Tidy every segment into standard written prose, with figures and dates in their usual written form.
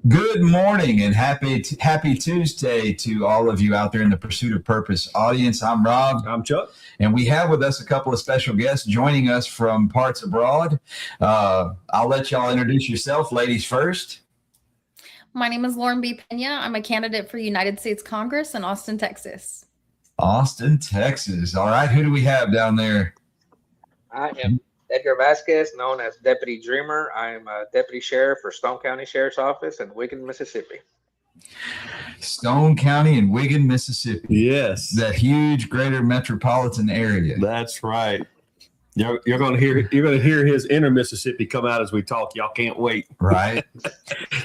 Good morning and happy Tuesday to all of you out there in the Pursuit of Purpose audience. I'm Rob. I'm Chuck. And we have with us a couple of special guests joining us from parts abroad. I'll let y'all introduce yourself, ladies first. My name is Lauren B. Pena. I'm a candidate for United States Congress in Austin, Texas. Austin, Texas. All right. Who do we have down there? I am Edgar Vasquez, known as Deputy Dreamer. I am a Deputy Sheriff for Stone County Sheriff's Office in Wiggin, Mississippi. Stone County and Wiggin, Mississippi. Yes. That huge greater metropolitan area. That's right. You're going to hear his inner Mississippi come out as we talk. Y'all can't wait. Right.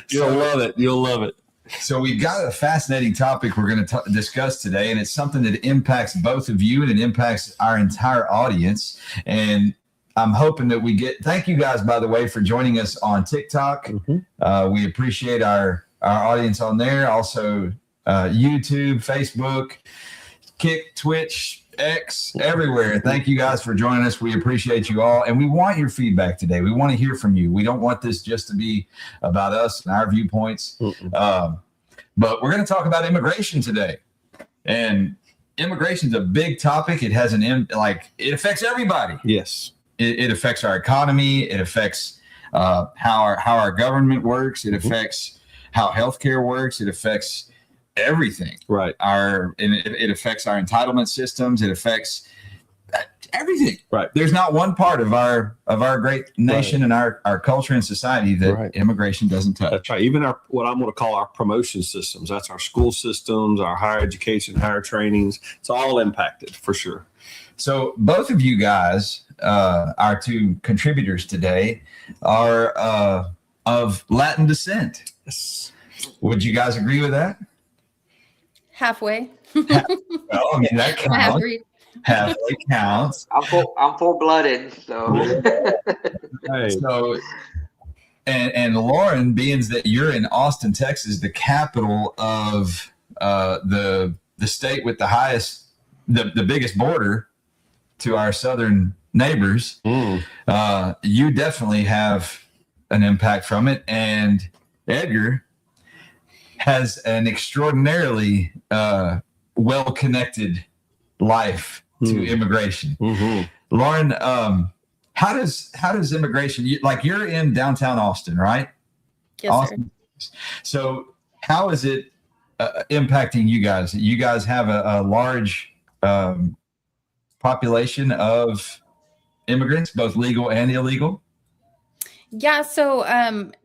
You'll love it. You'll love it. So we've got a fascinating topic we're going to discuss today, and it's something that impacts both of you and it impacts our entire audience. And I'm hoping that thank you guys, by the way, for joining us on TikTok. Mm-hmm. We appreciate our audience on there. Also, YouTube, Facebook, Kick, Twitch, X, everywhere. Thank you guys for joining us. We appreciate you all. And we want your feedback today. We want to hear from you. We don't want this just to be about us and our viewpoints. But we're going to talk about immigration today. And immigration is a big topic. It has it affects everybody. Yes. It affects our economy. It affects how our government works. It affects how healthcare works. It affects everything. Right. It affects our entitlement systems. It affects everything. Right. There's not one part of our great nation and our culture and society that immigration doesn't touch. That's right. Even what I'm going to call our promotion systems. That's our school systems, our higher education, higher trainings. It's all impacted for sure. So both of you guys, our two contributors today, are of Latin descent. Yes. Would you guys agree with that? Halfway. Well, I mean, that counts. Halfway counts. I'm full-blooded, so. Hey. So, and Lauren, being that you're in Austin, Texas, the capital of the state with the biggest border to our southern neighbors, you definitely have an impact from it. And Edgar has an extraordinarily well-connected life to immigration. Mm-hmm. Lauren, how does immigration, you're in downtown Austin, right? Yes, Austin. Sir. So how is it impacting you guys? You guys have a large population of immigrants, both legal and illegal? Yeah, so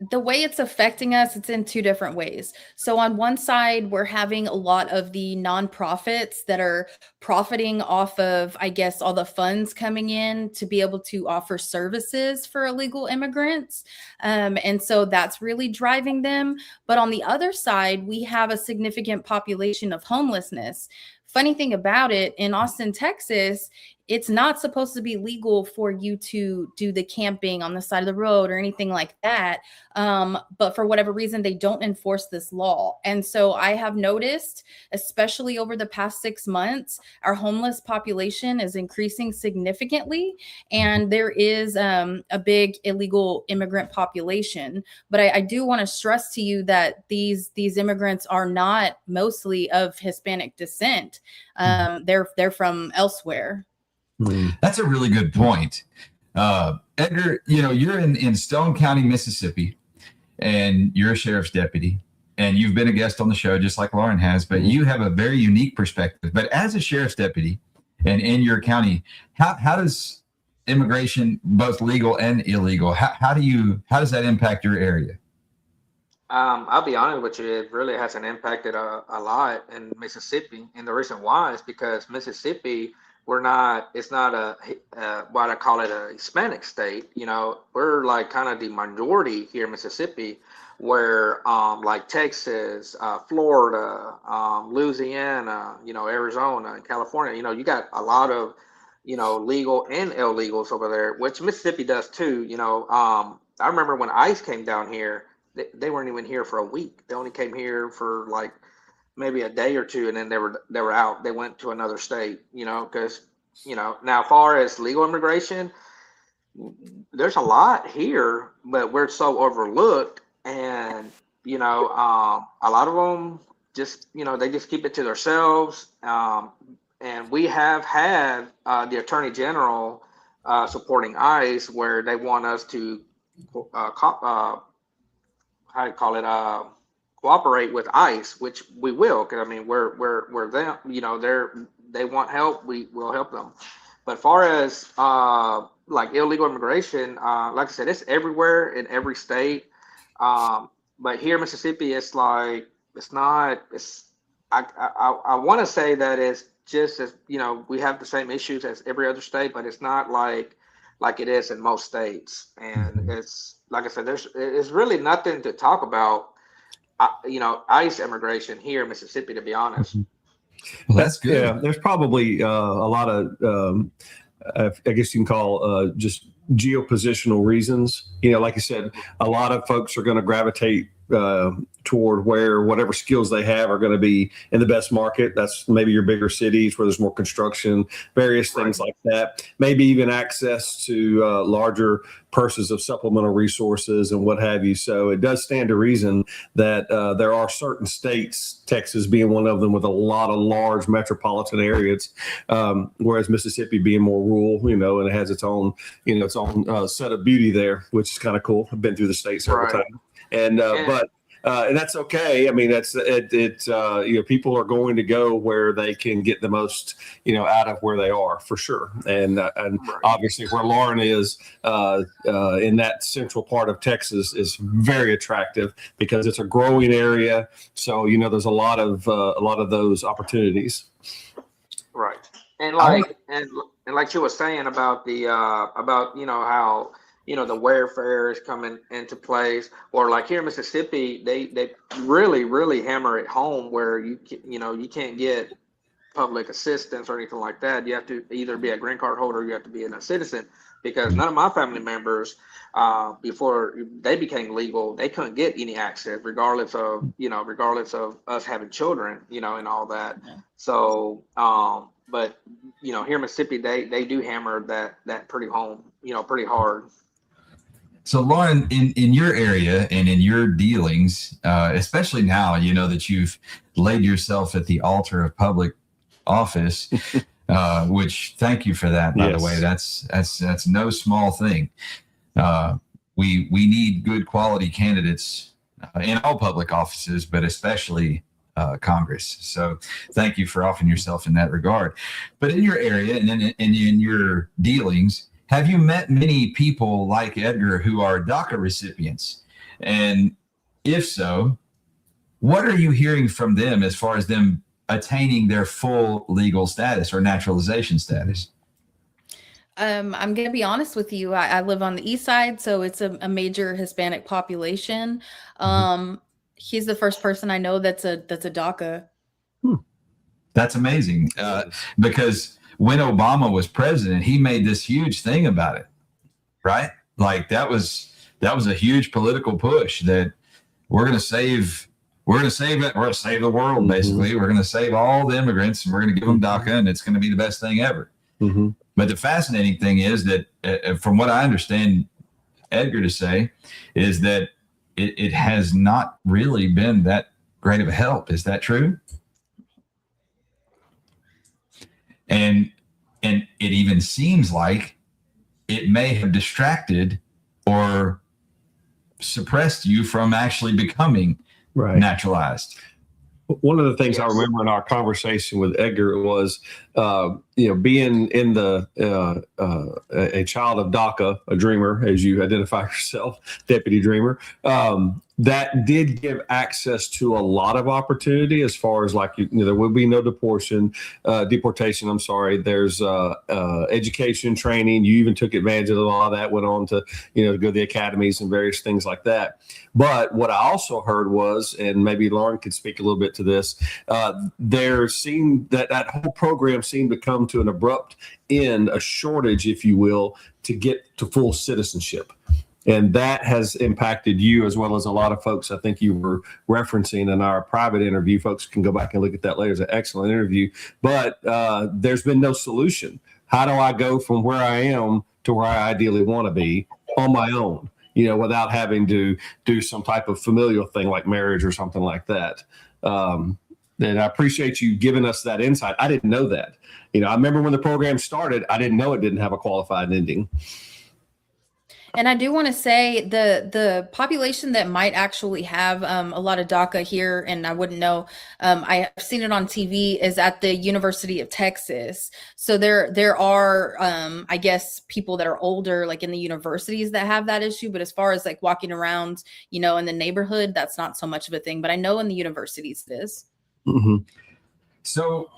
the way it's affecting us, it's in two different ways. So on one side, we're having a lot of the nonprofits that are profiting off of, I guess, all the funds coming in to be able to offer services for illegal immigrants. And so that's really driving them. But on the other side, we have a significant population of homelessness. Funny thing about it, in Austin, Texas, it's not supposed to be legal for you to do the camping on the side of the road or anything like that. But for whatever reason, they don't enforce this law. And so I have noticed, especially over the past 6 months, our homeless population is increasing significantly. And there is a big illegal immigrant population. But I do want to stress to you that these immigrants are not mostly of Hispanic descent. They're from elsewhere. That's a really good point. Edgar, you're in Stone County, Mississippi, and you're a sheriff's deputy, and you've been a guest on the show just like Lauren has, but you have a very unique perspective. But as a sheriff's deputy and in your county, how does immigration, both legal and illegal, how does that impact your area? I'll be honest with you, it really hasn't impacted a lot in Mississippi. And the reason why is because Mississippi, it's not what I call it, a Hispanic state. We're like kind of the majority here in Mississippi, where like Texas, Florida, Louisiana, Arizona and California, you got a lot of, legal and illegals over there, which Mississippi does too. I remember when ICE came down here, they weren't even here for a week. They only came here for like maybe a day or two, and then they were out. They went to another state, because, now as far as legal immigration, there's a lot here, but we're so overlooked. And a lot of them just, they just keep it to themselves. And we have had the Attorney General supporting ICE, where they want us to, how do you call it, cooperate with ICE, which we will, because I mean we're them, they want help, we will help them. But far as like illegal immigration, like I said, it's everywhere in every state. But here in Mississippi, it's like I want to say that it's just as, we have the same issues as every other state, but it's not like it is in most states. And it's like I said, it's really nothing to talk about. ICE immigration here in Mississippi, to be honest. Well, that's good. Yeah, there's probably a lot of, I guess you can call just geopositional reasons. Like you said, a lot of folks are going to gravitate toward where whatever skills they have are going to be in the best market. That's maybe your bigger cities where there's more construction, various things like that. Maybe even access to larger purses of supplemental resources and what have you. So it does stand to reason that there are certain states, Texas being one of them, with a lot of large metropolitan areas, whereas Mississippi being more rural, and it has its own, set of beauty there, which is kind of cool. I've been through the state several times. And and that's okay. I mean, people are going to go where they can get the most, out of where they are, for sure. And obviously where Lauren is in that central part of Texas is very attractive because it's a growing area. So, there's a lot of those opportunities. Right. And like you were saying about the how the warfare is coming into place, or like here in Mississippi, they really hammer it home where you can't get public assistance or anything like that. You have to either be a green card holder, or you have to be a citizen, because none of my family members, before they became legal, they couldn't get any access, regardless of us having children, and all that. Yeah. So, but here in Mississippi, they do hammer that pretty home, pretty hard. So Lauren, in your area and in your dealings, especially now, that you've laid yourself at the altar of public office, which thank you for that, by the way. That's no small thing. We need good quality candidates in all public offices, but especially Congress. So thank you for offering yourself in that regard. But in your area and in your dealings, have you met many people like Edgar who are DACA recipients? And if so, what are you hearing from them as far as them attaining their full legal status or naturalization status? I'm going to be honest with you. I live on the east side, so it's a major Hispanic population. He's the first person I know that's a DACA. That's amazing, because when Obama was president, he made this huge thing about it, right? Like that was a huge political push that we're going to save it. We're going to save the world. Basically, we're going to save all the immigrants and we're going to give them DACA, and it's going to be the best thing ever. But the fascinating thing is that, from what I understand Edgar to say, is that it has not really been that great of a help. Is that true? And it even seems like it may have distracted or suppressed you from actually becoming naturalized. One of the things I remember in our conversation with Edgar was, being in a child of DACA, a dreamer, as you identify yourself, deputy dreamer, that did give access to a lot of opportunity as far as there would be no deportation. There's education, training. You even took advantage of a lot of that, went on to, to go to the academies and various things like that. But what I also heard was, and maybe Lauren could speak a little bit to this, there seemed that whole program seemed to come to an abrupt end, a shortage, if you will, to get to full citizenship. And that has impacted you as well as a lot of folks I think you were referencing in our private interview. Folks can go back and look at that later. It's an excellent interview. But there's been no solution. How do I go from where I am to where I ideally want to be on my own? without having to do some type of familial thing like marriage or something like that. And I appreciate you giving us that insight. I didn't know that. I remember when the program started, I didn't know it didn't have a qualified ending. And I do want to say the population that might actually have a lot of DACA here, and I wouldn't know, I've seen it on TV, is at the University of Texas. So there are, I guess, people that are older, like in the universities, that have that issue. But as far as like walking around, in the neighborhood, that's not so much of a thing. But I know in the universities it is. Mm-hmm. So,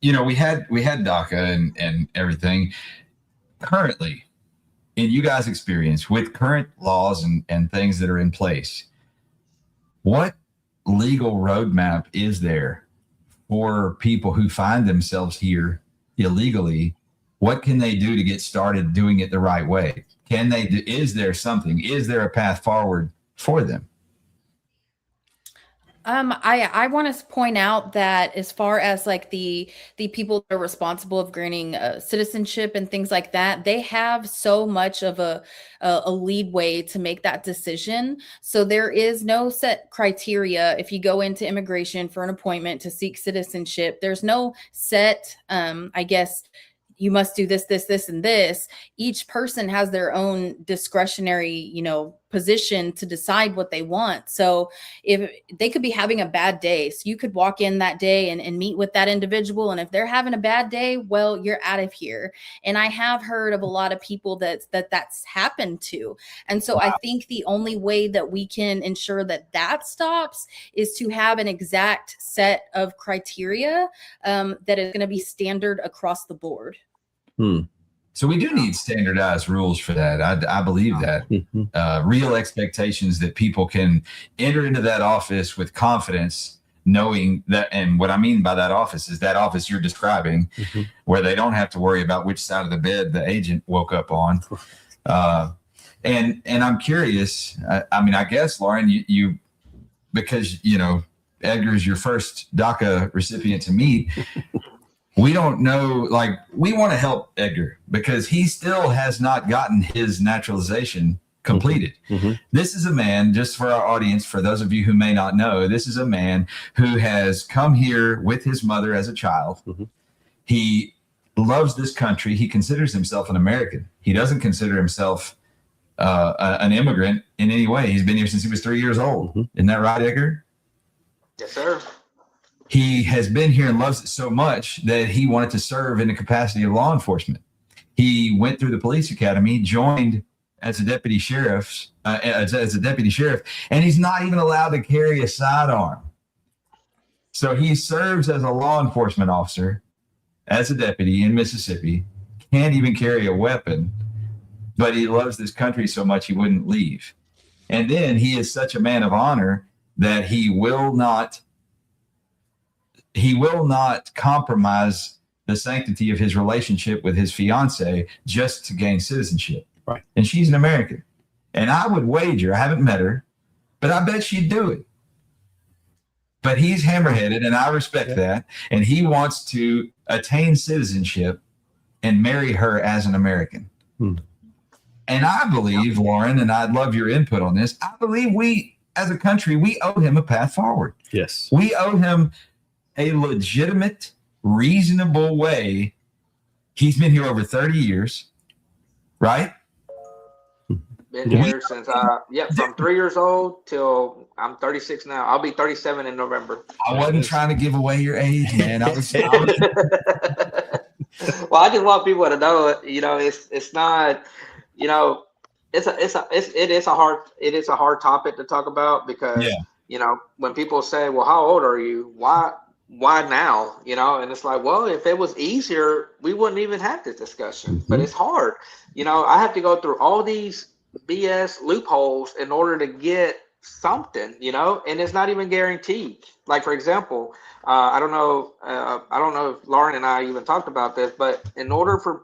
we had DACA and everything. Currently, in you guys' experience with current laws and things that are in place, what legal roadmap is there for people who find themselves here illegally? What can they do to get started doing it the right way? Is there a path forward for them? I want to point out that as far as like the people that are responsible of granting citizenship and things like that, they have so much of a leadway to make that decision. So there is no set criteria. If you go into immigration for an appointment to seek citizenship, there's no set, I guess, you must do this, this, this, and this. Each person has their own discretionary, position to decide what they want. So if they could be having a bad day, so you could walk in that day and meet with that individual. And if they're having a bad day, well, you're out of here. And I have heard of a lot of people that's happened to. And so I think the only way that we can ensure that stops is to have an exact set of criteria that is going to be standard across the board. So we do need standardized rules for that. I believe that. Real expectations that people can enter into that office with confidence, knowing that, and what I mean by that office is that office you're describing, where they don't have to worry about which side of the bed the agent woke up on. And I'm curious, I guess, Lauren, you because, Edgar is your first DACA recipient to meet. We don't know, we want to help Edgar because he still has not gotten his naturalization completed. This is a man, just for our audience, for those of you who may not know, this is a man who has come here with his mother as a child. He loves this country. He considers himself an American. He doesn't consider himself an immigrant in any way. He's been here since he was 3 years old. Isn't that right, Edgar? Yes, sir. He has been here and loves it so much that he wanted to serve in the capacity of law enforcement. He went through the police academy, joined as a deputy sheriff, and he's not even allowed to carry a sidearm. So he serves as a law enforcement officer, as a deputy in Mississippi, can't even carry a weapon, but he loves this country so much he wouldn't leave. And then he is such a man of honor that he will not compromise the sanctity of his relationship with his fiance just to gain citizenship. Right. And she's an American. And I would wager, I haven't met her, but I bet she'd do it. But he's hammerheaded, and I respect that. And he wants to attain citizenship and marry her as an American. And I believe, Lauren, and I'd love your input on this, I believe we, as a country, we owe him a path forward. Yes. We owe him a legitimate, reasonable way. He's been here over 30 years, right? Been here since from 3 years old till I'm 36 now. I'll be 37 in November. I wasn't trying to give away your age, man. I was Well, I just want people to know, it's not, it is a hard topic to talk about because, when people say, well, how old are you? Why now? And it's like, well, if it was easier, we wouldn't even have this discussion. But it's hard. I have to go through all these BS loopholes in order to get something, and it's not even guaranteed. Like, for example, I don't know if Lauren and I even talked about this, but in order for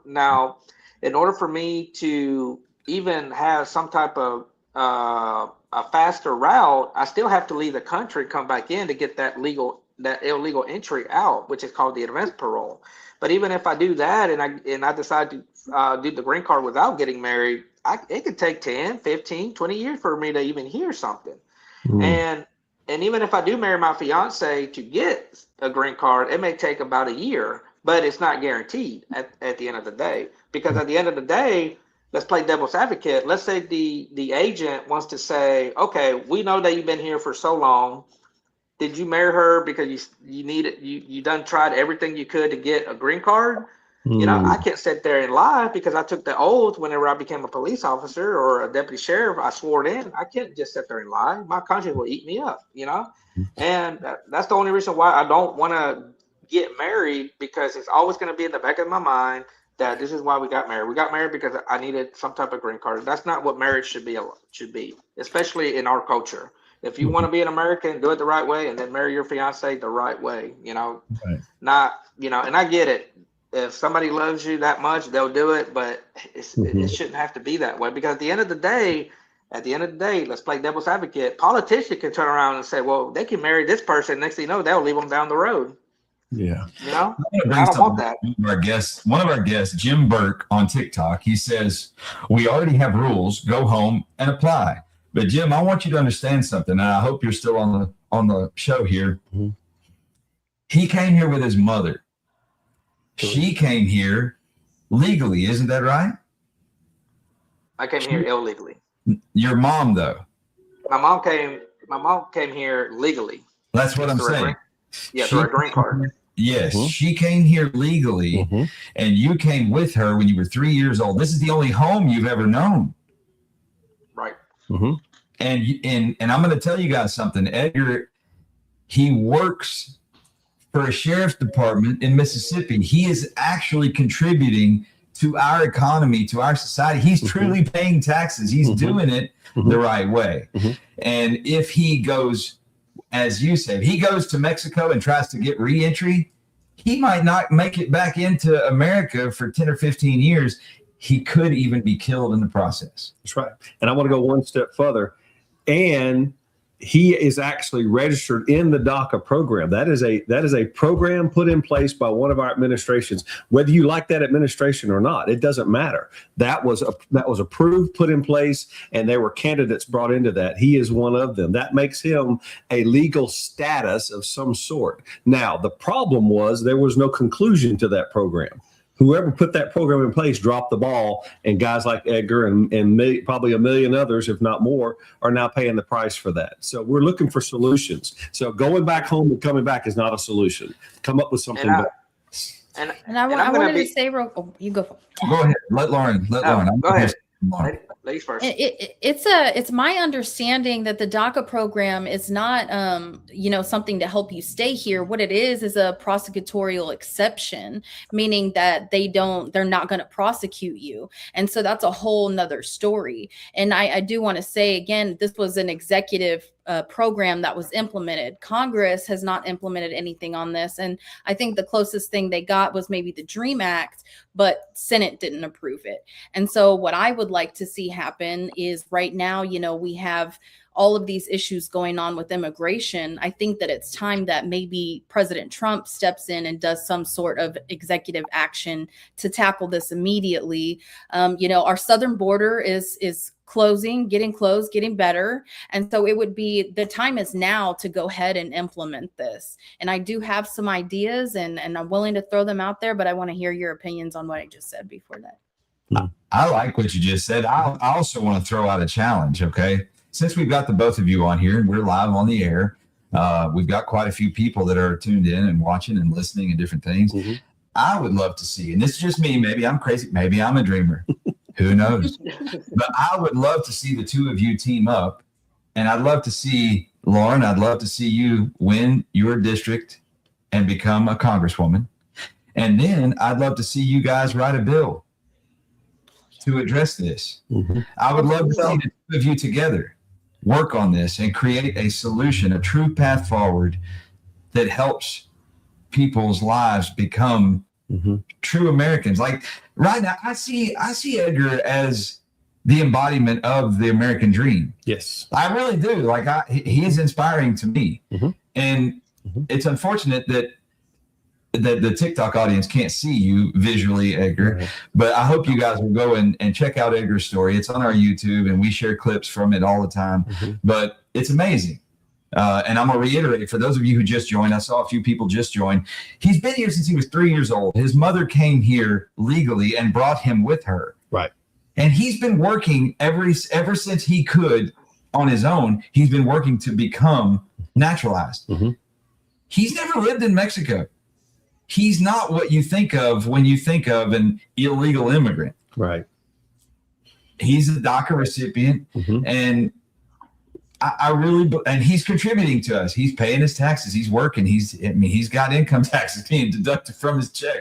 me to even have some type of a faster route, I still have to leave the country, come back in to get that illegal entry out, which is called the advance parole. But even if I do that and I decide to do the green card without getting married, it could take 10, 15, 20 years for me to even hear something. Mm. And even if I do marry my fiance to get a green card, it may take about a year, but it's not guaranteed at the end of the day. Because at the end of the day, let's play devil's advocate. Let's say the agent wants to say, okay, we know that you've been here for so long. Did you marry her because you needed, you done tried everything you could to get a green card? You know, I can't sit there and lie because I took the oath whenever I became a police officer or a deputy sheriff. I swore it in. I can't just sit there and lie. My conscience will eat me up, you know? And that's the only reason why I don't want to get married, because it's always going to be in the back of my mind that this is why we got married. We got married because I needed some type of green card. That's not what marriage should be, especially in our culture. If you want to be an American, do it the right way, and then marry your fiance the right way, you know? Right. Not, you know, and I get it. If somebody loves you that much, they'll do it, but it shouldn't have to be that way, because at the end of the day, let's play devil's advocate. Politicians can turn around and say, well, they can marry this person. Next thing you know, they'll leave them down the road. Yeah. You know, I don't want that. One of our guests, Jim Burke on TikTok, he says, we already have rules, go home and apply. But Jim, I want you to understand something, and I hope you're still on the show here. Mm-hmm. He came here with his mother. She came here legally, isn't that right? I came here illegally. Your mom, though. My mom came here legally. That's what I'm saying. Through a green card. Yes, she came here legally, and you came with her when you were 3 years old. This is the only home you've ever known. Right. And I'm going to tell you guys something. Edgar, he works for a sheriff's department in Mississippi. He is actually contributing to our economy, to our society. He's truly paying taxes. He's doing it the right way. And if he goes, as you said, he goes to Mexico and tries to get re-entry, he might not make it back into America for 10 or 15 years. He could even be killed in the process. That's right. And I want to go one step further. And he is actually registered in the DACA program. That is a program put in place by one of our administrations. Whether you like that administration or not, it doesn't matter. That was approved, put in place, and there were candidates brought into that. He is one of them. That makes him a legal status of some sort. Now, the problem was there was no conclusion to that program. Whoever put that program in place dropped the ball, and guys like Edgar and probably a million others, if not more, are now paying the price for that. So we're looking for solutions. So going back home and coming back is not a solution. Come up with something better. And I wanted to say, you go. Go ahead. Let Lauren. Go ahead. Ladies first. It's my understanding that the DACA program is not, something to help you stay here. What it is a prosecutorial exception, meaning that they're not going to prosecute you. And so that's a whole nother story. And I do want to say, again, this was an executive program that was implemented. Congress has not implemented anything on this. And I think the closest thing they got was maybe the DREAM Act, but Senate didn't approve it. And so what I would like to see happen is right now, we have all of these issues going on with immigration. I think that it's time that maybe President Trump steps in and does some sort of executive action to tackle this immediately. Our southern border is getting closed, getting better. And so it would be, the time is now to go ahead and implement this. And I do have some ideas and I'm willing to throw them out there, but I want to hear your opinions on what I just said before that. I like what you just said. I also want to throw out a challenge, okay? Since we've got the both of you on here and we're live on the air, we've got quite a few people that are tuned in and watching and listening and different things. I would love to see, and this is just me, maybe I'm crazy, maybe I'm a dreamer. Who knows? But I would love to see the two of you team up. And I'd love to see, Lauren, I'd love to see you win your district and become a congresswoman. And then I'd love to see you guys write a bill to address this. I would love to see the two of you together work on this and create a solution, a true path forward that helps people's lives become true Americans. Like right now, I see Edgar as the embodiment of the American dream. Yes, I really do. Like he is inspiring to me, and it's unfortunate that the TikTok audience can't see you visually, Edgar, but I hope you guys will go and check out Edgar's story. It's on our YouTube, and we share clips from it all the time. But it's amazing. And I'm going to reiterate, for those of you who just joined, I saw a few people just join. He's been here since he was 3 years old. His mother came here legally and brought him with her. Right. And he's been working ever since he could on his own. He's been working to become naturalized. He's never lived in Mexico. He's not what you think of when you think of an illegal immigrant. Right. He's a DACA recipient, and I really, and he's contributing to us. He's paying his taxes. He's working. He's got income taxes being deducted from his check.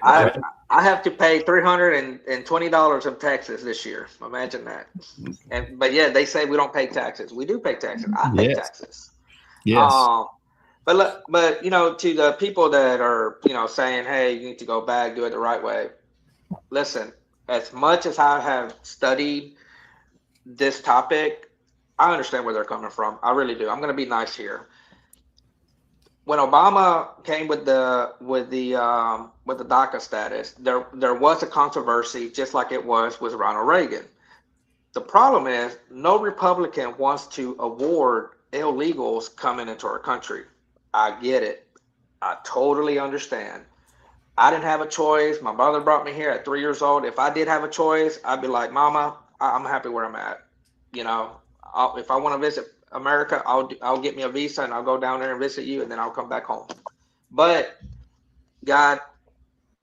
I have to pay $320 of taxes this year. Imagine that. But yeah, they say we don't pay taxes. We do pay taxes. I pay taxes. Yes. But to the people that are saying, hey, you need to go back, do it the right way. Listen, as much as I have studied this topic, I understand where they're coming from. I really do. I'm going to be nice here. When Obama came with the DACA status, there was a controversy, just like it was with Ronald Reagan. The problem is no Republican wants to award illegals coming into our country. I get it. I totally understand. I didn't have a choice. My brother brought me here at 3 years old. If I did have a choice, I'd be like, Mama, I'm happy where I'm at. If I want to visit America, I'll get me a visa and I'll go down there and visit you, and then I'll come back home. But God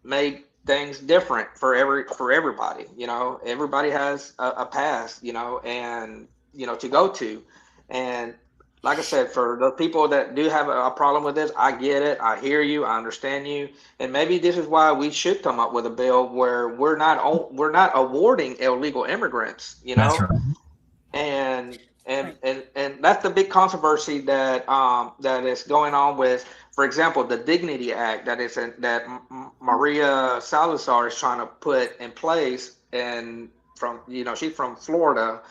made things different for everybody. Everybody has a past, and to go to. And like I said, for the people that do have a problem with this, I get it. I hear you. I understand you. And maybe this is why we should come up with a bill where we're not awarding illegal immigrants. That's right. And that's the big controversy that is going on with, for example, the Dignity Act that Maria Salazar is trying to put in place, and she's from Florida,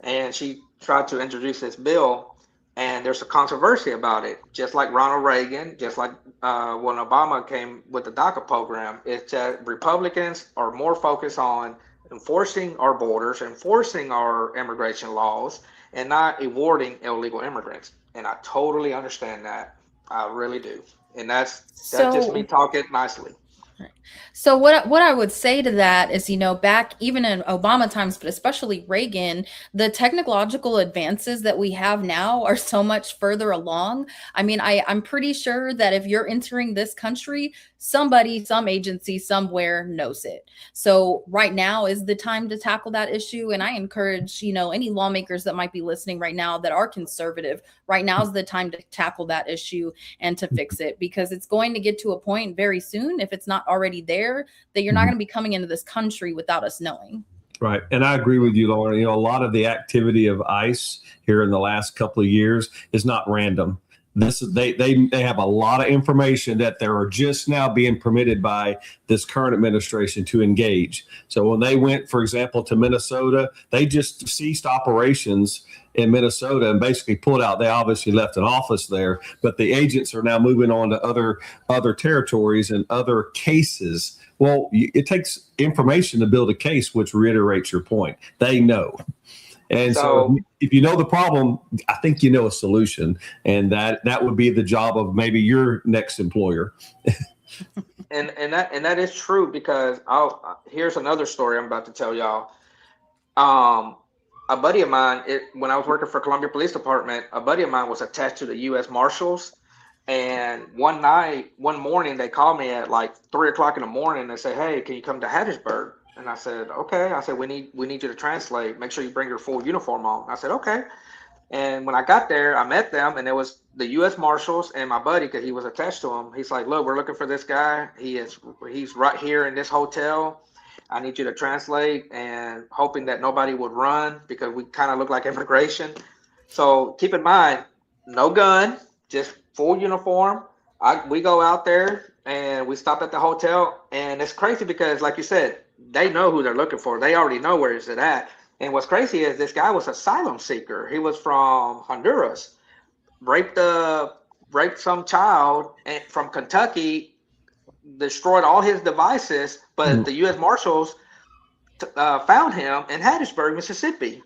and she tried to introduce this bill, and there's a controversy about it. Just like Ronald Reagan, just like when Obama came with the DACA program, it's that Republicans are more focused on enforcing our borders, enforcing our immigration laws, and not awarding illegal immigrants. And I totally understand that. I really do. And that's just me talking nicely. So what I would say to that is, back even in Obama times, but especially Reagan, the technological advances that we have now are so much further along. I mean, I'm pretty sure that if you're entering this country, somebody, some agency somewhere knows it. So right now is the time to tackle that issue. And I encourage, any lawmakers that might be listening right now that are conservative, right now is the time to tackle that issue and to fix it, because it's going to get to a point very soon, if it's not already there, that you're not going to be coming into this country without us knowing. Right. And I agree with you, Lauren. A lot of the activity of ICE here in the last couple of years is not random. They have a lot of information that they're just now being permitted by this current administration to engage. So when they went, for example, to Minnesota, they just ceased operations in Minnesota and basically pulled out. They obviously left an office there, but the agents are now moving on to other territories and other cases. Well, it takes information to build a case, which reiterates your point. They know. And so if you know the problem, I think you know a solution, and that would be the job of maybe your next employer. and that is true, because here's another story I'm about to tell y'all. A buddy of mine, when I was working for Columbia Police Department, a buddy of mine was attached to the U.S. Marshals. And one morning, they called me at like 3 o'clock in the morning and say, hey, can you come to Hattiesburg? And I said, okay. I said, we need you to translate. Make sure you bring your full uniform on. I said, okay. And when I got there, I met them, and it was the U.S. Marshals and my buddy, because he was attached to him. He's like, look, we're looking for this guy. He's right here in this hotel. I need you to translate, and hoping that nobody would run, because we kind of look like immigration. So keep in mind, no gun, just full uniform. We go out there and we stop at the hotel, and it's crazy because, like you said, they know who they're looking for. They already know where is it at. And what's crazy is this guy was an asylum seeker. He was from Honduras, raped some child from Kentucky, destroyed all his devices, but the U.S. Marshals found him in Hattiesburg, Mississippi.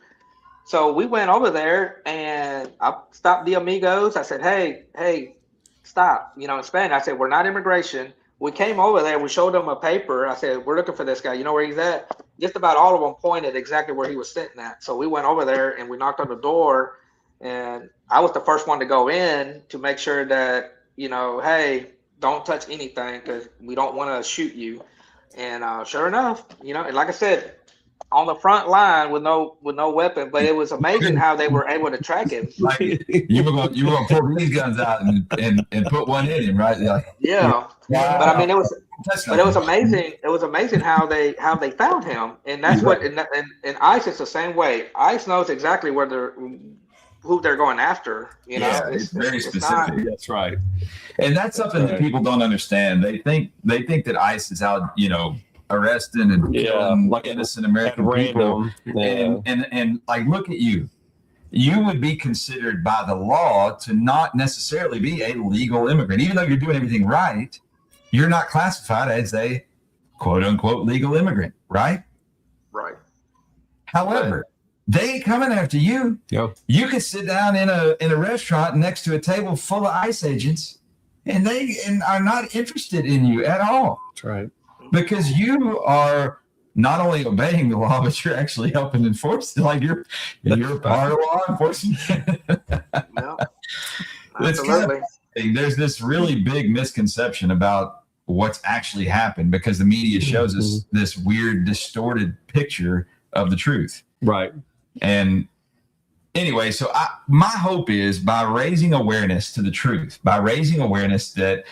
So we went over there, and I stopped the amigos. I said, hey, stop. In Spanish, I said, we're not immigration. We came over there. We showed them a paper. I said, we're looking for this guy. You know where he's at? Just about all of them pointed exactly where he was sitting at. So we went over there, and we knocked on the door, and I was the first one to go in to make sure that, hey, don't touch anything because we don't want to shoot you. And sure enough, and like I said, on the front line with no weapon, but it was amazing how they were able to track him. Like you were gonna pull these guns out and put one in him, right? Like, yeah. Wow. But I mean, it was amazing. It was amazing how they found him, and that's what. And ICE is the same way. ICE knows exactly who they're going after. It's very specific. That's right. And that's something that people don't understand. They think that ICE is out, arresting and killing like innocent American people. And like, look at you. You would be considered by the law to not necessarily be a legal immigrant. Even though you're doing everything right, you're not classified as a quote unquote legal immigrant, right? Right. However, they ain't coming after you. Yep. You can sit down in a restaurant next to a table full of ICE agents, and they are not interested in you at all. That's right. Because you are not only obeying the law, but you're actually helping enforce it. Like you're part of law enforcement. No, absolutely. There's this really big misconception about what's actually happened because the media shows us this weird, distorted picture of the truth. Right. And anyway, so my hope is by raising awareness to the truth, by raising awareness that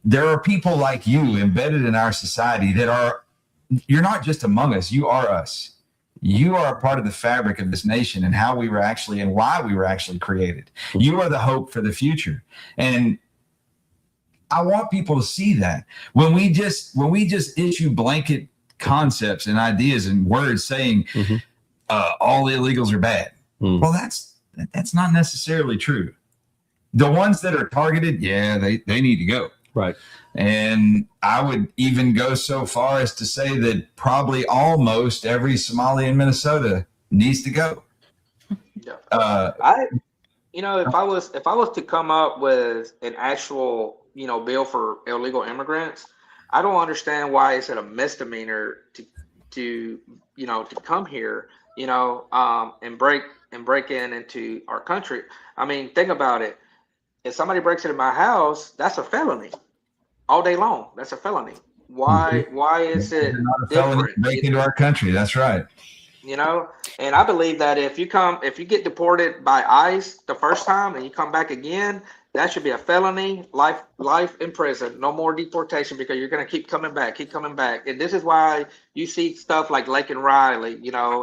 there are people like you embedded in our society you're not just among us, you are us. You are a part of the fabric of this nation and how we were actually and why we were actually created. You are the hope for the future. And I want people to see that when we just issue blanket concepts and ideas and words saying all illegals are bad. Well, that's not necessarily true. The ones that are targeted, they need to go. Right. And I would even go so far as to say that probably almost every Somali in Minnesota needs to go. Yeah. If I was to come up with an actual, bill for illegal immigrants, I don't understand why it's a misdemeanor to come here, and break into our country. I mean, think about it. If somebody breaks into my house, that's a felony. All day long, that's a felony. Why is it not a felony to break into our country? That's right. And I believe that if you get deported by ICE the first time and you come back again, that should be a felony, life in prison, no more deportation, because you're going to keep coming back. And this is why you see stuff like Laken Riley,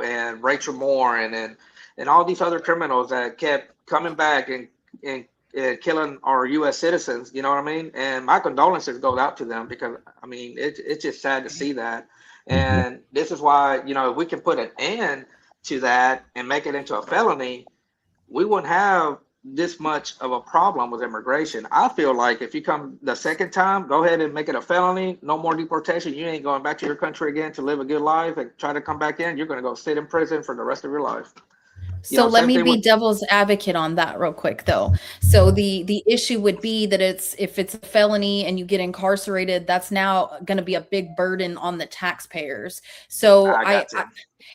and Rachel Moore and all these other criminals that kept coming back and killing our U.S. citizens, you know what I mean? And my condolences goes out to them because, I mean, it's just sad to see that. And this is why, if we can put an end to that and make it into a felony, we wouldn't have this much of a problem with immigration. I feel like if you come the second time, go ahead and make it a felony, no more deportation. You ain't going back to your country again to live a good life and try to come back in. You're going to go sit in prison for the rest of your life. So let me be devil's advocate on that real quick, though. So the issue would be that if it's a felony and you get incarcerated, that's now going to be a big burden on the taxpayers. So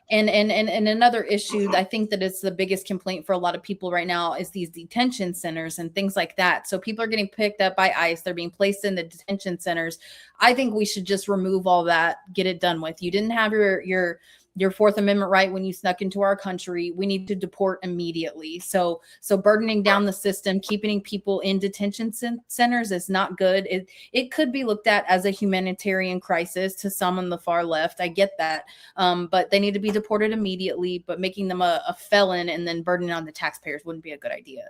and another issue, I think that it's the biggest complaint for a lot of people right now is these detention centers and things like that. So people are getting picked up by ICE. They're being placed in the detention centers. I think we should just remove all that, get it done with. You didn't have your Fourth Amendment right when you snuck into our country. We need to deport immediately. So burdening down the system, keeping people in detention centers is not good. It could be looked at as a humanitarian crisis to some on the far left. I get that. But they need to be deported immediately, but making them a felon and then burdening on the taxpayers wouldn't be a good idea.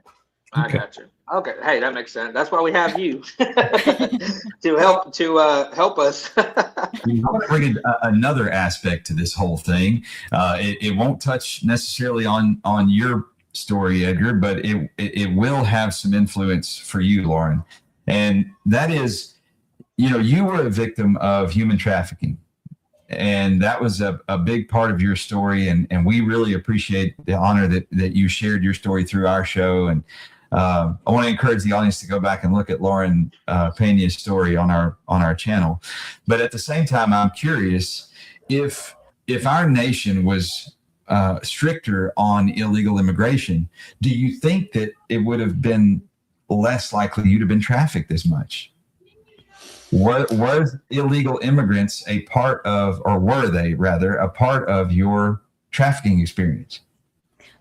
I got you. Okay. Hey, that makes sense. That's why we have you to help us. I want to bring in another aspect to this whole thing. It won't touch necessarily on your story, Edgar, but it will have some influence for you, Lauren. And that is, you were a victim of human trafficking, and that was a big part of your story. And we really appreciate the honor that you shared your story through our show. And I want to encourage the audience to go back and look at Lauren Pena's story on our channel. But at the same time, I'm curious if our nation was stricter on illegal immigration, do you think that it would have been less likely you'd have been trafficked as much? Was illegal immigrants a part of, or were they rather, a part of your trafficking experience?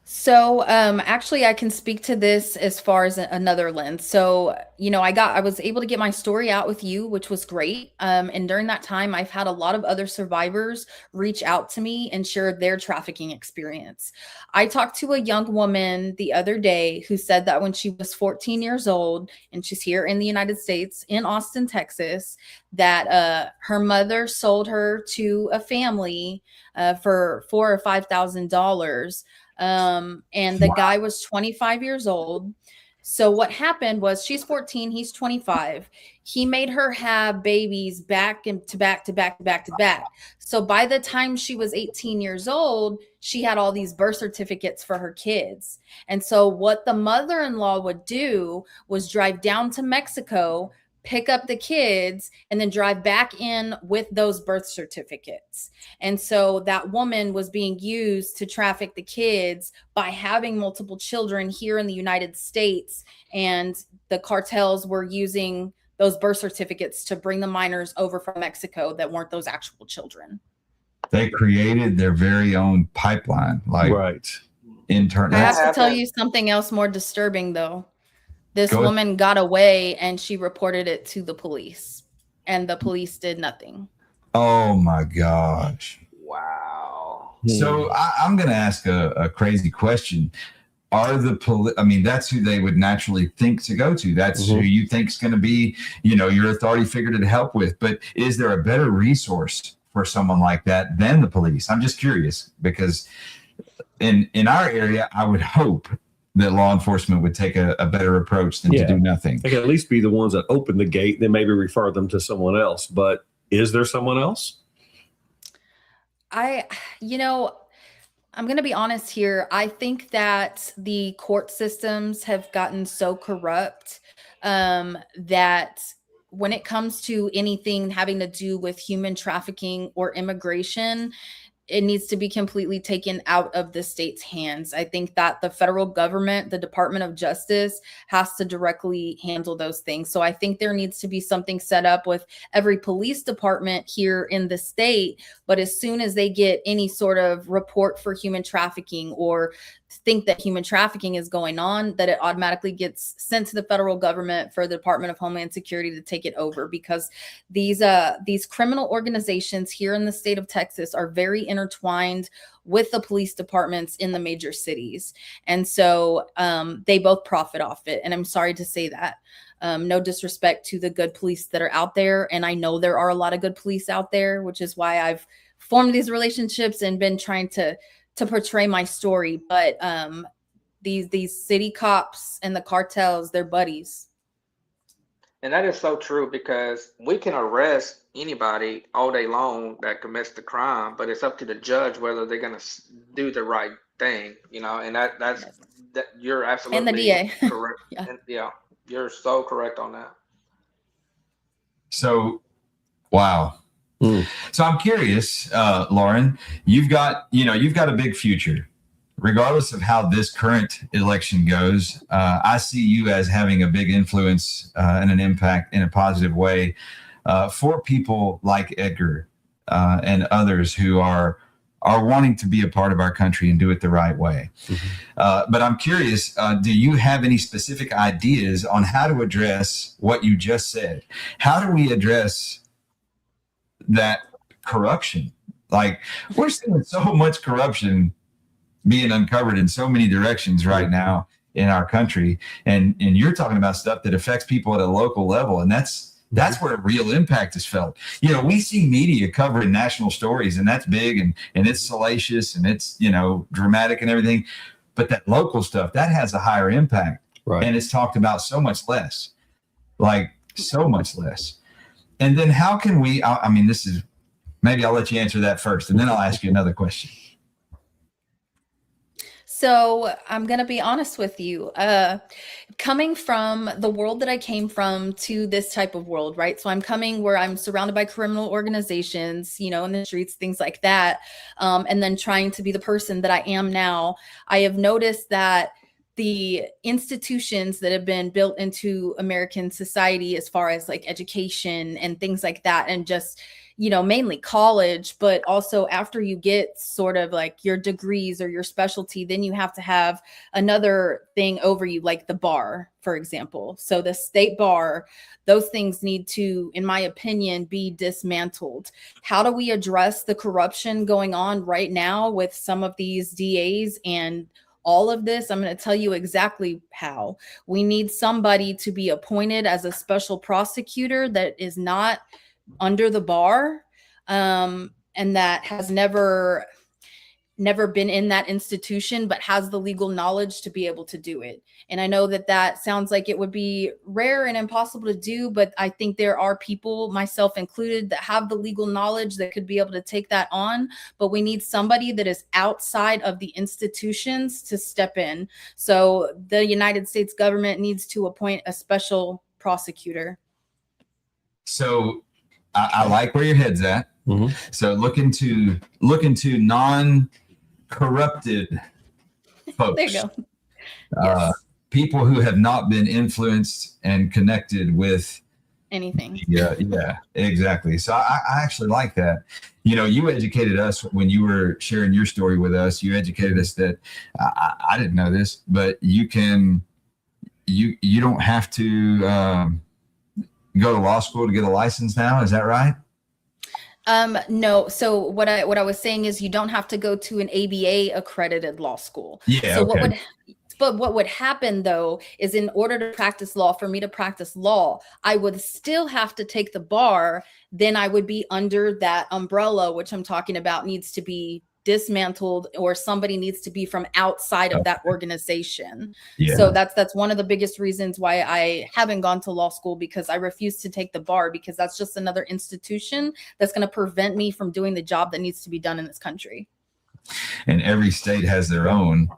So actually, I can speak to this as far as another lens. So, I was able to get my story out with you, which was great. And during that time, I've had a lot of other survivors reach out to me and share their trafficking experience. I talked to a young woman the other day who said that when she was 14 years old, and she's here in the United States, in Austin, Texas, that her mother sold her to a family for $4,000 or $5,000. And the guy was 25 years old. So what happened was, she's 14, he's 25. He made her have babies back to back to back to back to back. So by the time she was 18 years old, she had all these birth certificates for her kids. And so what the mother-in-law would do was drive down to Mexico, pick up the kids, and then drive back in with those birth certificates. And so that woman was being used to traffic the kids by having multiple children here in the United States. And the cartels were using those birth certificates to bring the minors over from Mexico that weren't those actual children. They created their very own pipeline, like Right. internal. I have to tell you something else more disturbing, though. This woman got away and she reported it to the police, and the police did nothing. Oh my gosh. Wow. So I'm going to ask a crazy question. Are the that's who they would naturally think to go to. That's who you think is going to be, your authority figure to help with. But is there a better resource for someone like that than the police? I'm just curious, because in our area, I would hope that law enforcement would take a better approach than to do nothing. They can at least be the ones that open the gate, then maybe refer them to someone else. But is there someone else? I'm going to be honest here. I think that the court systems have gotten so corrupt that when it comes to anything having to do with human trafficking or immigration, it needs to be completely taken out of the state's hands. I think that the federal government, the Department of Justice, has to directly handle those things. So I think there needs to be something set up with every police department here in the state. But as soon as they get any sort of report for human trafficking or think that human trafficking is going on, that it automatically gets sent to the federal government for the Department of Homeland Security to take it over, because these criminal organizations here in the state of Texas are very intertwined with the police departments in the major cities. And so they both profit off it. And I'm sorry to say that. No disrespect to the good police that are out there. And I know there are a lot of good police out there, which is why I've formed these relationships and been trying to portray my story. But these city cops and the cartels, they're buddies. And that is so true, because we can arrest anybody all day long that commits the crime, but it's up to the judge whether they're going to do the right thing, and that's you're absolutely and the DA. correct. And, you're so correct on that. So, wow. So I'm curious, Lauren, you've got a big future. Regardless of how this current election goes, I see you as having a big influence and an impact in a positive way for people like Edgar and others who are wanting to be a part of our country and do it the right way. But I'm curious, do you have any specific ideas on how to address what you just said? How do we address that corruption? Like, we're seeing so much corruption being uncovered in so many directions right now in our country. And you're talking about stuff that affects people at a local level. And that's where real impact is felt. We see media covering national stories, and that's big and it's salacious and it's, dramatic and everything. But that local stuff, that has a higher impact. Right. And it's talked about so much less, like so much less. And then how can we, I mean, this is, maybe I'll let you answer that first, and then I'll ask you another question. So I'm going to be honest with you. Coming from the world that I came from to this type of world, right? So I'm coming where I'm surrounded by criminal organizations, you know, in the streets, things like that. And then trying to be the person that I am now, I have noticed that the institutions that have been built into American society, as far as like education and things like that, and just, you know, mainly college, but also after you get sort of like your degrees or your specialty, then you have to have another thing over you, like the bar, for example. So the state bar, those things need to, in my opinion, be dismantled. How do we address the corruption going on right now with some of these DAs and all of this? I'm going to tell you exactly how. We need somebody to be appointed as a special prosecutor that is not under the bar, and that has never been in that institution, but has the legal knowledge to be able to do it. And I know that that sounds like it would be rare and impossible to do, but I think there are people, myself included, that have the legal knowledge that could be able to take that on. But we need somebody that is outside of the institutions to step in. So the United States government needs to appoint a special prosecutor. So I like where your head's at. Mm-hmm. So look into non-corrupted folks. There you go. Yes. People who have not been influenced and connected with anything. Yeah, exactly. So I actually like that. You know, you educated us when you were sharing your story with us. You educated us that I didn't know this, but you don't have to go to law school to get a license now. Is that right? No. So what I was saying is you don't have to go to an ABA accredited law school. Yeah. So okay. what would happen though is, in order to practice law, for me to practice law, I would still have to take the bar. Then I would be under that umbrella, which I'm talking about needs to be dismantled, or somebody needs to be from outside of that organization. Yeah. So that's one of the biggest reasons why I haven't gone to law school, because I refuse to take the bar, because that's just another institution that's going to prevent me from doing the job that needs to be done in this country. And every state has their own.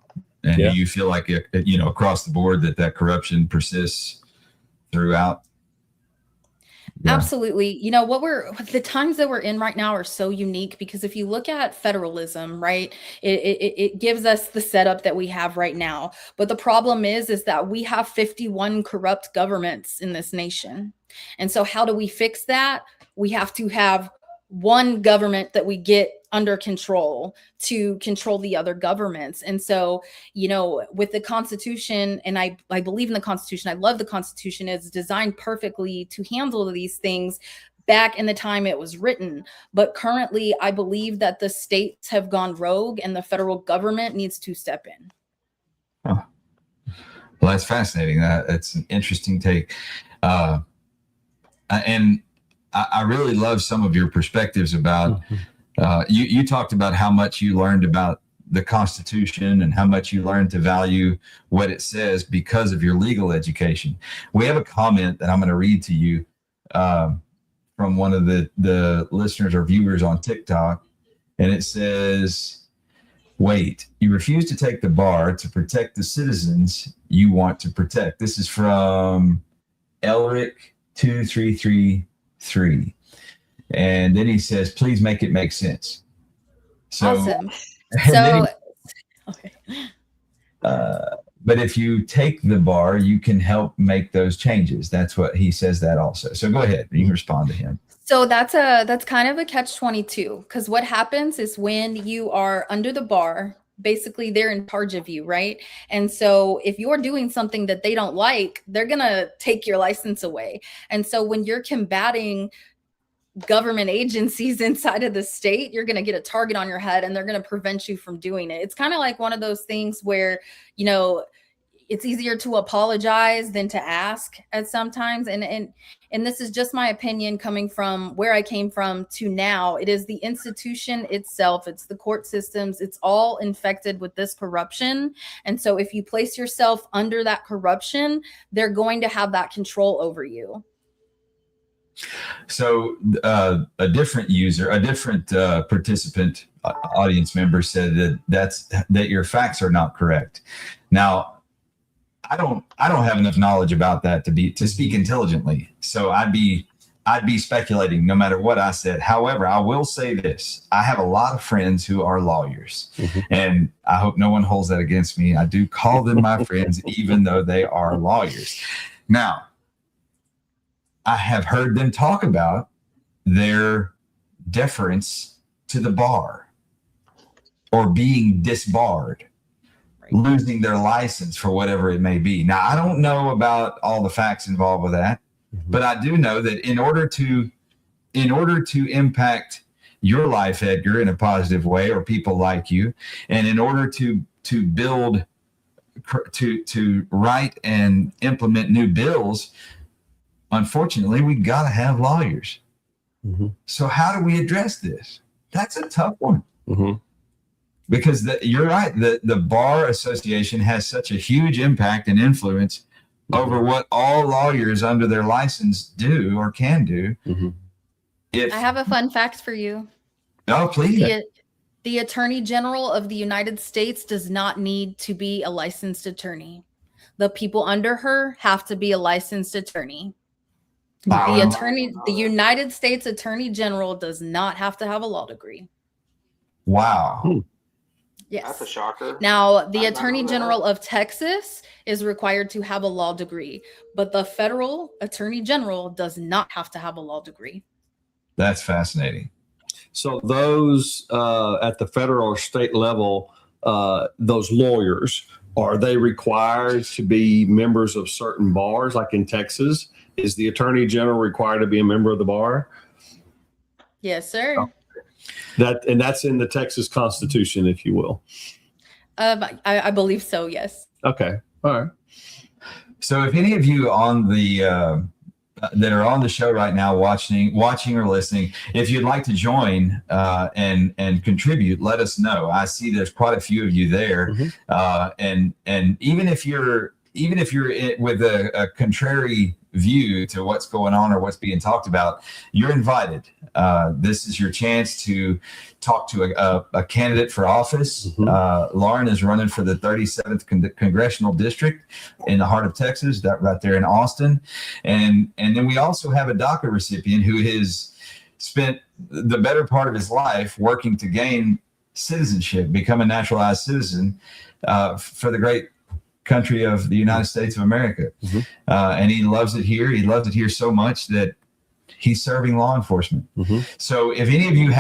And do you feel like, you know, across the board that corruption persists throughout? Yeah. Absolutely. You know, the times that we're in right now are so unique, because if you look at federalism, right, it gives us the setup that we have right now. But the problem is that we have 51 corrupt governments in this nation. And so how do we fix that? We have to have one government that we get under control to control the other governments. And so, you know, with the Constitution, and I believe in the Constitution, I love the Constitution, it's designed perfectly to handle these things back in the time it was written. But currently, I believe that the states have gone rogue and the federal government needs to step in. Huh. Well, that's fascinating. That's an interesting take. And I really love some of your perspectives about, you talked about how much you learned about the Constitution and how much you learned to value what it says because of your legal education. We have a comment that I'm going to read to you from one of the listeners or viewers on TikTok. And it says, wait, you refuse to take the bar to protect the citizens you want to protect. This is from Elric2333. And then he says, please make it make sense. So, awesome. So, okay. But if you take the bar, you can help make those changes. That's what he says that also. So go ahead. You can respond to him. So that's kind of a catch-22, because what happens is when you are under the bar, basically they're in charge of you, right? And so if you're doing something that they don't like, they're going to take your license away. And so when you're combating government agencies inside of the state, you're going to get a target on your head and they're going to prevent you from doing it. It's kind of like one of those things where, you know, it's easier to apologize than to ask at sometimes. And this is just my opinion coming from where I came from to now. It is the institution itself. It's the court systems. It's all infected with this corruption. And so if you place yourself under that corruption, they're going to have that control over you. So a different participant, audience member said that your facts are not correct. Now, I don't have enough knowledge about that to speak intelligently. So I'd be speculating no matter what I said. However, I will say this: I have a lot of friends who are lawyers, and I hope no one holds that against me. I do call them my friends, even though they are lawyers. Now, I have heard them talk about their deference to the bar or being disbarred, losing their license for whatever it may be. Now, I don't know about all the facts involved with that, but I do know that in order to impact your life, Edgar, in a positive way, or people like you, and in order to build, to write and implement new bills, unfortunately, we got to have lawyers. So how do we address this? That's a tough one. Because you're right. The Bar Association has such a huge impact and influence over what all lawyers under their license do or can do. I have a fun fact for you. Oh, please. The Attorney General of the United States does not need to be a licensed attorney. The people under her have to be a licensed attorney. The United States Attorney General does not have to have a law degree. Wow. Yes. That's a shocker. Now, the Attorney General of Texas is required to have a law degree, but the federal Attorney General does not have to have a law degree. That's fascinating. So those at the federal or state level, those lawyers, are they required to be members of certain bars? Like in Texas, is the Attorney General required to be a member of the bar? Yes, sir. Oh. That's in the Texas Constitution, if you will. I believe so. Yes. Okay. All right. So, if any of you on the that are on the show right now, watching or listening, if you'd like to join and contribute, let us know. I see there's quite a few of you there, and even if you're with a contrary view to what's going on or what's being talked about, you're invited. This is your chance to talk to a candidate for office. Lauren is running for the 37th Congressional District in the heart of Texas, that right there in Austin. And then we also have a DACA recipient who has spent the better part of his life working to gain citizenship, become a naturalized citizen for the great country of the United States of America. And he loves it here. He loves it here so much that he's serving law enforcement. So if any of you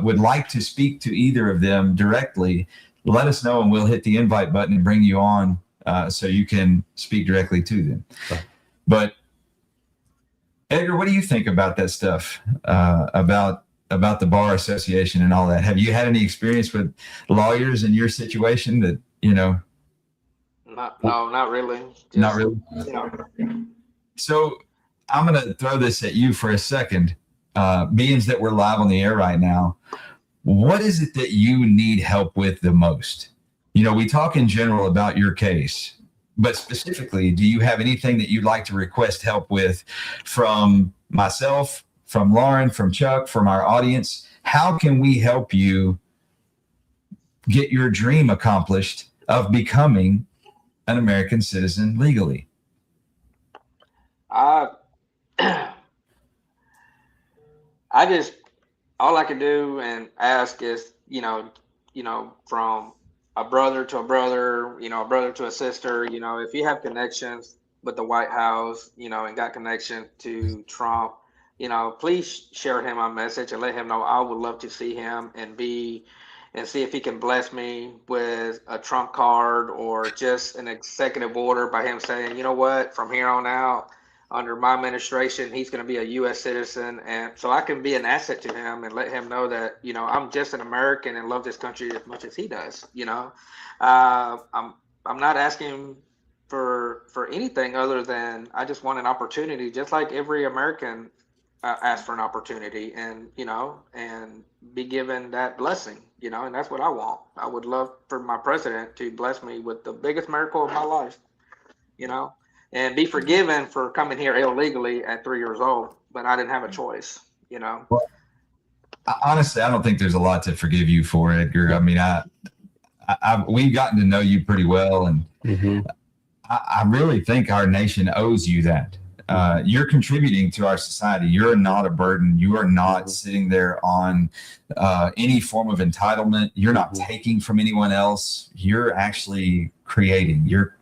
would like to speak to either of them directly, let us know and we'll hit the invite button and bring you on so you can speak directly to them. But Edgar, what do you think about that stuff, about the Bar Association and all that? Have you had any experience with lawyers in your situation that, Not really. Not really. So I'm going to throw this at you for a second. Being that we're live on the air right now, what is it that you need help with the most? We talk in general about your case, but specifically, do you have anything that you'd like to request help with from myself, from Lauren, from Chuck, from our audience? How can we help you get your dream accomplished of becoming an American citizen legally? All I can do and ask is, from a brother to a brother, a brother to a sister, if you have connections with the White House, and got connection to Trump, please share him my message and let him know I would love to see him and see if he can bless me with a Trump card or just an executive order by him saying, you know what, from here on out, under my administration, he's going to be a U.S. citizen. And so I can be an asset to him and let him know that, I'm just an American and love this country as much as he does. I'm not asking for anything other than I just want an opportunity, just like every American asks for an opportunity and be given that blessing, and that's what I want. I would love for my president to bless me with the biggest miracle of my life, and be forgiven for coming here illegally at 3 years old. But I didn't have a choice, you know. Well, honestly, I don't think there's a lot to forgive you for, Edgar. I mean, we've gotten to know you pretty well, and I really think our nation owes you that. You're contributing to our society. You're not a burden. You are not sitting there on any form of entitlement. You're not taking from anyone else. You're creating. You're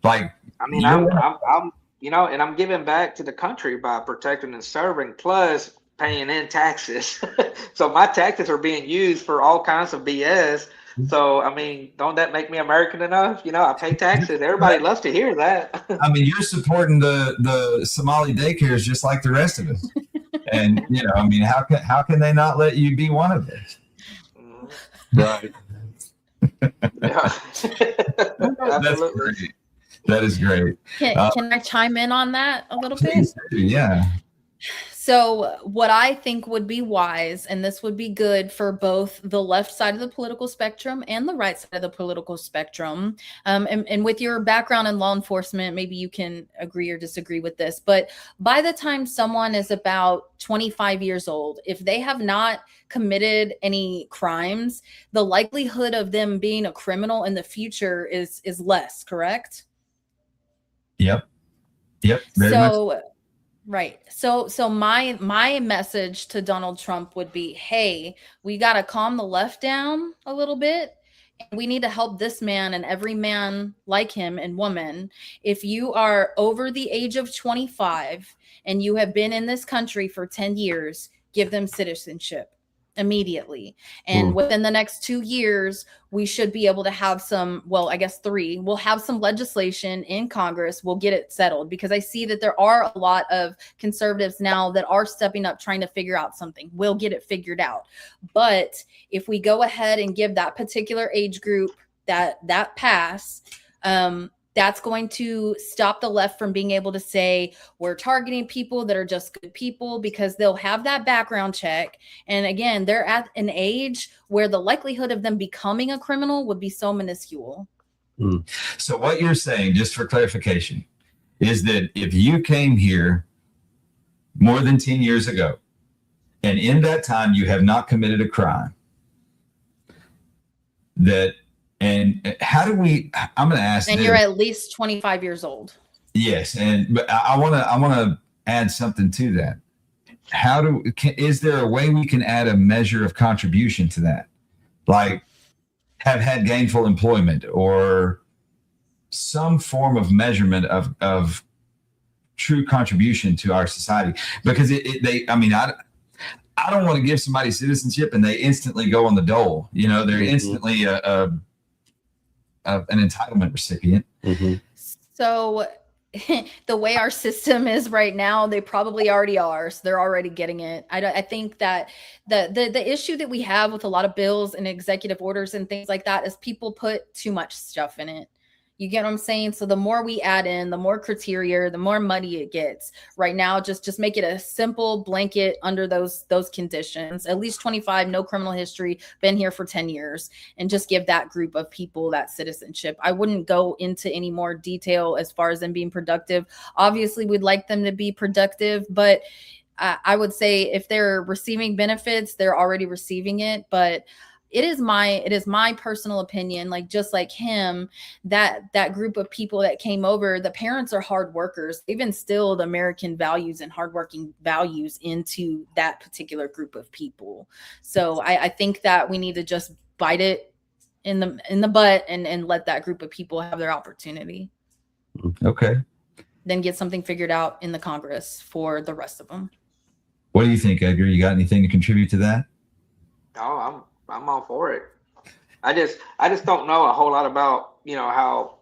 like. I mean, I'm you know, and I'm giving back to the country by protecting and serving, plus paying in taxes. So my taxes are being used for all kinds of BS. So, I mean, don't that make me American enough? You know, I pay taxes. Everybody loves to hear that. I mean, you're supporting the Somali daycares just like the rest of us. And, you know, I mean, how can they not let you be one of those? Right. That's great. That is great. Can I chime in on that a little bit? Yeah. So what I think would be wise, and this would be good for both the left side of the political spectrum and the right side of the political spectrum, and with your background in law enforcement, maybe you can agree or disagree with this, but by the time someone is about 25 years old, if they have not committed any crimes, the likelihood of them being a criminal in the future is less, correct? Yep. Very much. Right. So my message to Donald Trump would be, hey, we got to calm the left down a little bit. And we need to help this man and every man like him and woman. If you are over the age of 25 and you have been in this country for 10 years, give them citizenship immediately. And within the next 2 years, we should be able to have some, well, I guess 3, we'll have some legislation in Congress. We'll get it settled, because I see that there are a lot of conservatives now that are stepping up, trying to figure out something. We'll get it figured out. But if we go ahead and give that particular age group that pass, that's going to stop the left from being able to say we're targeting people that are just good people, because they'll have that background check. And again, they're at an age where the likelihood of them becoming a criminal would be so minuscule. So what you're saying, just for clarification, is that if you came here more than 10 years ago, and in that time you have not committed a crime, and how do I'm going to ask. And you're at least 25 years old. Yes. But I want to add something to that. Is there a way we can add a measure of contribution to that? Like have had gainful employment or some form of measurement of true contribution to our society? Because I don't want to give somebody citizenship and they instantly go on the dole. You know, they're instantly an entitlement recipient. So the way our system is right now, they probably already are. So they're already getting it. I think that the issue that we have with a lot of bills and executive orders and things like that is people put too much stuff in it. You get what I'm saying? So the more we add in, the more criteria, the more muddy it gets. Right now, just make it a simple blanket under those conditions. At least 25, no criminal history, been here for 10 years, and just give that group of people that citizenship. I wouldn't go into any more detail as far as them being productive. Obviously, we'd like them to be productive, but I would say if they're receiving benefits, they're already receiving it. But it is my personal opinion, like just like him, that group of people that came over, the parents are hard workers. They've instilled American values and hardworking values into that particular group of people. So I think that we need to just bite it in the butt and let that group of people have their opportunity. Okay. Then get something figured out in the Congress for the rest of them. What do you think, Edgar? You got anything to contribute to that? Oh, I'm all for it. I just don't know a whole lot about, you know, how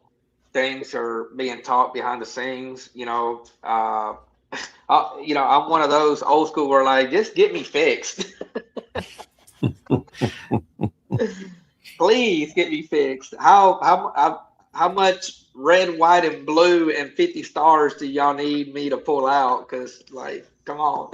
things are being taught behind the scenes. You know, I'm one of those old school where like, just get me fixed. Please get me fixed. How much red, white, and blue and 50 stars do y'all need me to pull out? Because like, come on.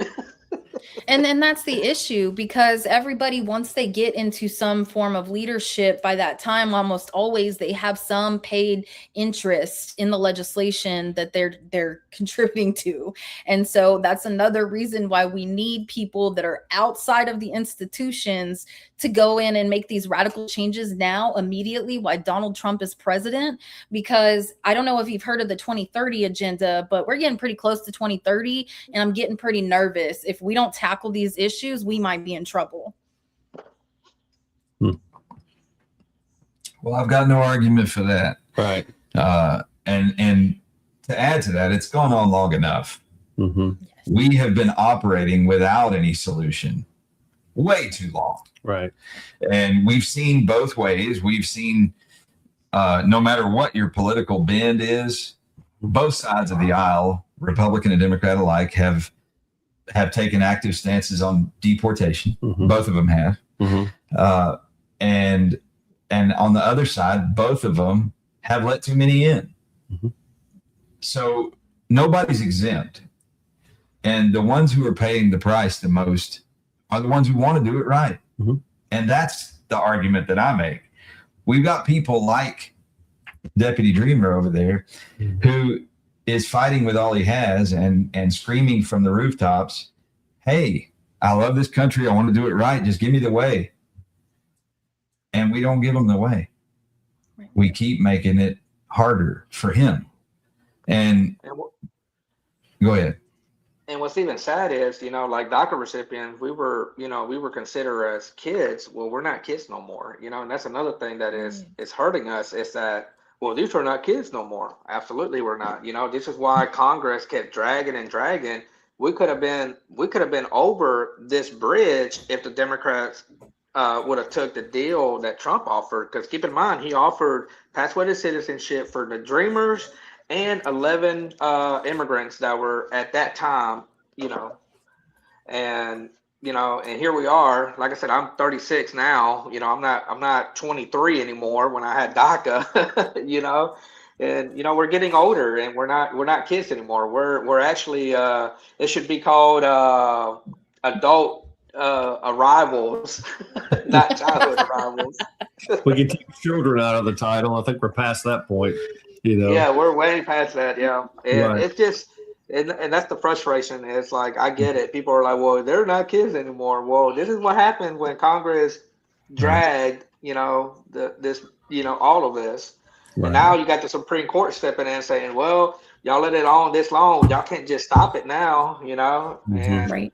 And then that's the issue, because everybody, once they get into some form of leadership, by that time, almost always they have some paid interest in the legislation that they're contributing to. And so that's another reason why we need people that are outside of the institutions to go in and make these radical changes now, immediately, why Donald Trump is president. Because I don't know if you've heard of the 2030 agenda, but we're getting pretty close to 2030, and I'm getting pretty nervous. If we don't tackle these issues, we might be in trouble. Well, I've got no argument for that. Right. And to add to that, it's gone on long enough. Mm-hmm. Yes. We have been operating without any solution way too long. Right. And we've seen both ways. We've seen, no matter what your political bend is, both sides of the aisle, Republican and Democrat alike, have taken active stances on deportation. Mm-hmm. Both of them have. Mm-hmm. And on the other side, both of them have let too many in. Mm-hmm. So nobody's exempt. And the ones who are paying the price the most are the ones who want to do it right. Mm-hmm. And that's the argument that I make. We've got people like Deputy Dreamer over there, mm-hmm. who is fighting with all he has and screaming from the rooftops, hey, I love this country. I want to do it right. Just give me the way. And we don't give him the way. Right. We keep making it harder for him. And go ahead. And what's even sad is, like DACA recipients, we were considered as kids. Well, we're not kids no more, and that's another thing that is hurting us, is that, well, these are not kids no more. Absolutely, we're not. This is why Congress kept dragging and dragging. We could have been over this bridge if the Democrats would have took the deal that Trump offered. Because keep in mind, he offered pathway to citizenship for the Dreamers and 11 immigrants that were at that time, and here we are. Like I said, I'm 36 now. I'm not 23 anymore when I had DACA. And we're getting older, and we're not kids anymore. We're actually it should be called adult arrivals, not childhood arrivals. We can take children out of the title. I think we're past that point. Yeah, we're way past that. Yeah, and Right. it's just, and that's the frustration. It's like, I get it. People are like, well, they're not kids anymore. Well, this is what happened when Congress dragged, all of this. Right. And now you got the Supreme Court stepping in saying, well, y'all let it on this long. Y'all can't just stop it now, Mm-hmm. and Right.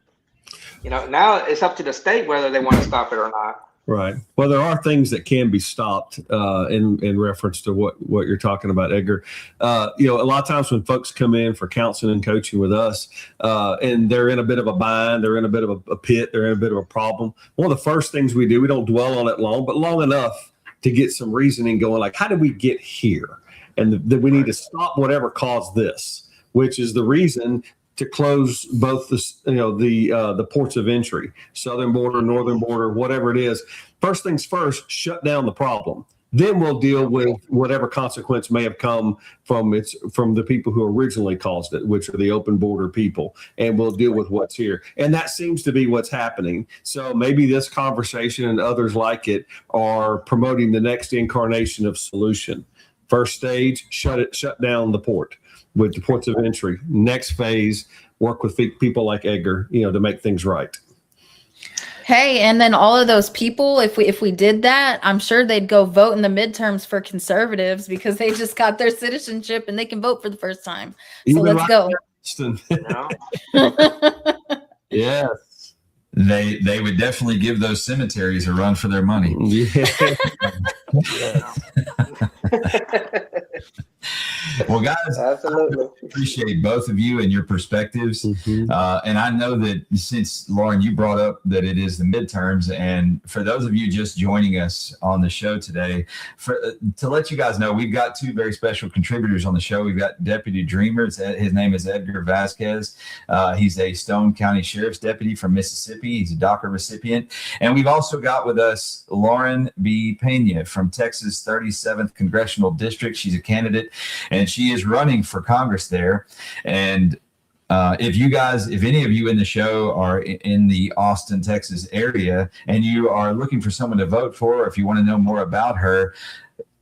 now it's up to the state whether they want to stop it or not. Right. Well, there are things that can be stopped in reference to what you're talking about, Edgar. A lot of times when folks come in for counseling and coaching with us, and they're in a bit of a bind, they're in a bit of a pit, they're in a bit of a problem. One of the first things we do, we don't dwell on it long, but long enough to get some reasoning going, like, how did we get here? And that we need to stop whatever caused this, which is the reason to close both the ports of entry, southern border, northern border, whatever it is. First things first, shut down the problem. Then we'll deal with whatever consequence may have come from the people who originally caused it, which are the open border people, and we'll deal with what's here. And that seems to be what's happening. So maybe this conversation and others like it are promoting the next incarnation of solution. First stage, shut down the port with the ports of entry. Next phase, work with people like Edgar, to make things right. Hey, and then all of those people, if we did that, I'm sure they'd go vote in the midterms for conservatives, because they just got their citizenship and they can vote for the first time. So Even let's go. Yes. They would definitely give those cemeteries a run for their money. Yeah. Well, guys, Absolutely. I appreciate both of you and your perspectives. Mm-hmm. And I know that since, Lauren, you brought up that it is the midterms, and for those of you just joining us on the show today, to let you guys know, we've got two very special contributors on the show. We've got Deputy Dreamer. His name is Edgar Vasquez. He's a Stone County Sheriff's Deputy from Mississippi. He's a DACA recipient. And we've also got with us Lauren B. Pena from Texas 37th Congressional District. She's a candidate, and she is running for Congress there. And if any of you in the show are in the Austin, Texas area and you are looking for someone to vote for, or if you want to know more about her,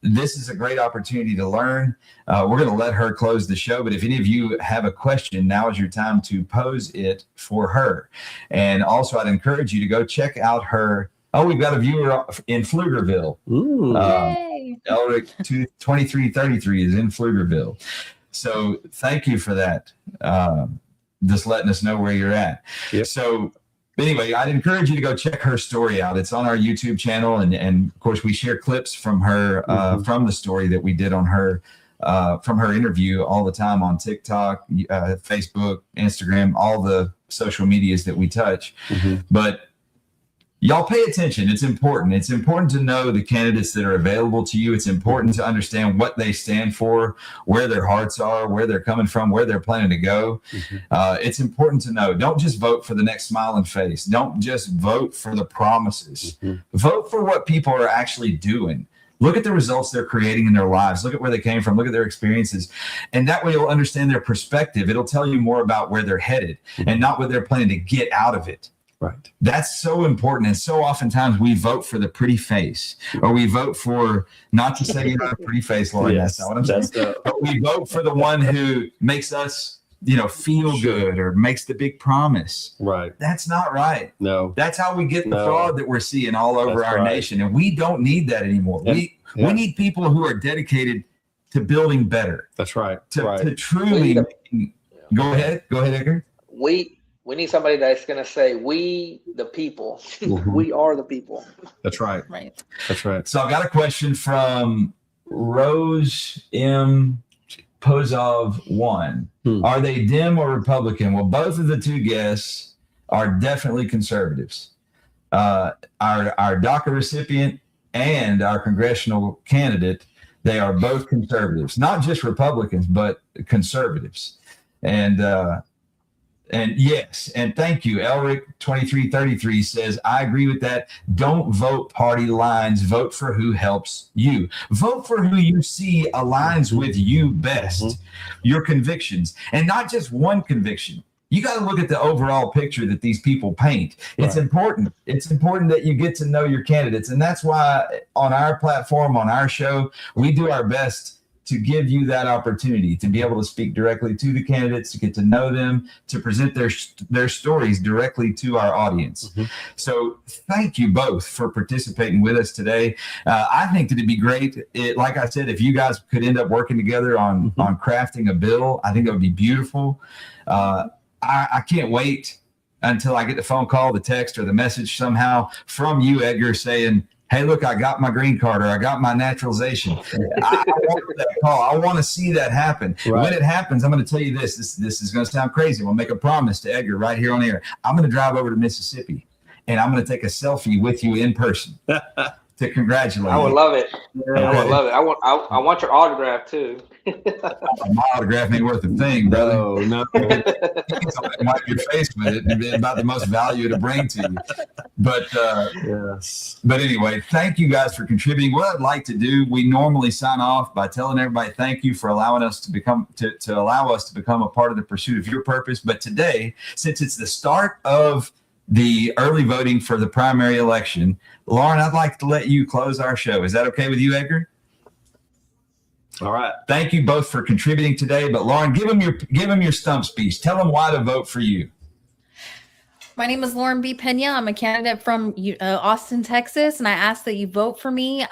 this is a great opportunity to learn. We're going to let her close the show, but if any of you have a question, now is your time to pose it for her. And also, I'd encourage you to go check out her. Oh, we've got a viewer in Pflugerville. Elric 2333 is in Pflugerville. So thank you for that. Just letting us know where you're at. Yep. So anyway, I'd encourage you to go check her story out. It's on our YouTube channel. And of course, we share clips from her, from the story that we did on her, from her interview all the time on TikTok, Facebook, Instagram, all the social medias that we touch. But y'all pay attention. It's important. It's important to know the candidates that are available to you. It's important to understand what they stand for, where their hearts are, where they're coming from, where they're planning to go. It's important to know. Don't just vote for the next smiling face. Don't just vote for the promises. Vote for what people are actually doing. Look at the results they're creating in their lives. Look at where they came from. Look at their experiences. And that way you'll understand their perspective. It'll tell you more about where they're headed and not what they're planning to get out of it. Right. That's so important. And so oftentimes we vote for the pretty face, or we vote for, not to say you have a pretty face, Lauren, Yes, that's not what I'm saying. But we vote for the one who makes us, feel good or makes the big promise. Right. That's not right. No. That's how we get the fraud that we're seeing all over That's our right. nation. And we don't need that anymore. We need people who are dedicated to building better. That's right. To truly go ahead, Edgar. We need somebody that's going to say, we, the people, we are the people. That's right. Right. That's right. So I've got a question from Rose M. Pozov 1. Are they Dem or Republican? Well, both of the two guests are definitely conservatives. Our DACA recipient and our congressional candidate, they are both conservatives, not just Republicans, but conservatives. And yes, and thank you. Elric 2333 says, I agree with that. Don't vote party lines. Vote for who helps you. Vote for who you see aligns with you best, your convictions, and not just one conviction. You got to look at the overall picture that these people paint. It's important. It's important that you get to know your candidates. And that's why on our platform, on our show, we do our best to give you that opportunity to be able to speak directly to the candidates, to get to know them, to present their stories directly to our audience. So thank you both for participating with us today. I think that it'd be great, like I said, if you guys could end up working together on crafting a bill. I think that would be beautiful. I can't wait until I get the phone call, the text, or the message somehow from you, Edgar, saying, hey, look, I got my green card, or I got my naturalization. I want that call. I want to see that happen. When it happens, I'm going to tell you this is going to sound crazy. I'm going to make a promise to Edgar right here on air. I'm going to drive over to Mississippi, and I'm going to take a selfie with you in person to congratulate you. I would love it. I would love it. I want your autograph too. My autograph ain't worth a thing, brother. No. Wipe your face with it, and be about the most value to bring to you. But But anyway, thank you guys for contributing. What I'd like to do, we normally sign off by telling everybody thank you for allowing us to become a part of the pursuit of your purpose. But today, since it's the start of the early voting for the primary election, Lauren, I'd like to let you close our show. Is that okay with you, Edgar? All right. Thank you both for contributing today. But Lauren, give them your stump speech. Tell them why to vote for you. My name is Lauren B. Pena. I'm a candidate from Austin, Texas, and I ask that you vote for me.